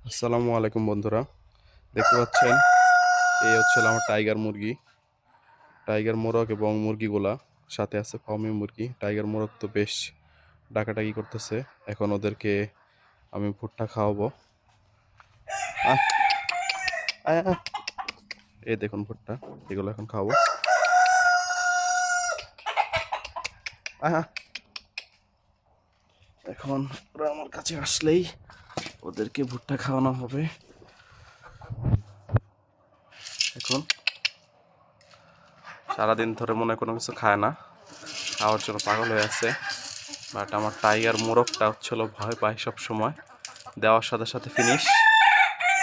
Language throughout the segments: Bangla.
আসসালামু আলাইকুম বন্ধুরা, দেখতে পাচ্ছেন এই হচ্ছে আমার টাইগার মুরগি, টাইগার মোরগ এবং মুরগিগুলা সাথে আছে ফার্মি মুরগি। টাইগার মোরগ তো বেশ ডাকাডাকি করতেছে। এখন ওদেরকে আমি ভুট্টা খাওয়াবো। আহ, আয়, আয়। এই দেখুন ভুট্টা, এগুলো এখন খাওয়াবো। আহ, আহ। এখন ওরা আমার কাছে আসলেই ওদেরকে ভুট্টা খাওয়ানো হবে। এখন সারাদিন ধরে মনে কোনো কিছু খায় না, খাওয়ার জন্য পাগল হয়ে আছে। বাট আমার টাইগার মোরগটা হচ্ছিল ভয় পায় সব সময়। দেওয়ার সাথে সাথে ফিনিশ,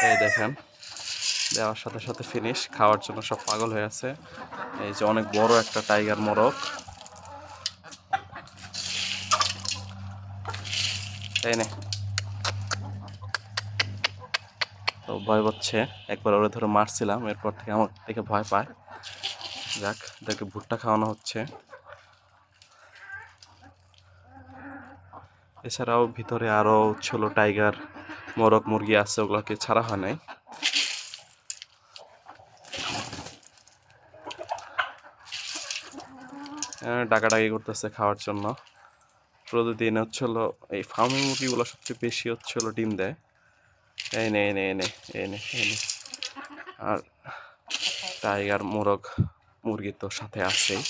এই দেখেন, দেওয়ার সাথে সাথে ফিনিশ, খাওয়ার জন্য সব পাগল হয়ে আছে। এই যে অনেক বড় একটা টাইগার মোরগ, তাই না? তো ভয় পাচ্ছে, একবার ওরা ধরে মারছিলাম, এরপর থেকে আমার দেখে ভয় পায়। যাক, ওদেরকে ভুট্টা খাওয়ানো হচ্ছে। এছাড়াও ভিতরে আরও ছিল টাইগার মোরগ মুরগি আছে, ওগুলোকে ছাড়া হয় নাই। ডাকাডাকি করতেছে খাওয়ার জন্য। প্রতিদিন হচ্ছিল এই ফার্মিং মুরগিগুলো সবচেয়ে বেশি হচ্ছিল ডিম দেয়। এই নে এনে এনে এনে এনে আর টাইগার মোরগ মুরগি তো সাথে আছেই।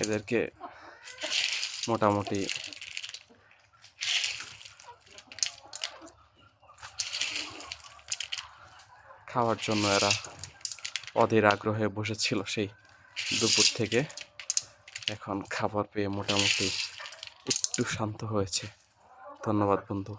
এদেরকে মোটামুটি খাওয়ার জন্য এরা অধীর আগ্রহে বসেছিল সেই দুপুর থেকে। এখন খাবার পেয়ে মোটামুটি একটু শান্ত হয়েছে। ধন্যবাদ বন্ধু।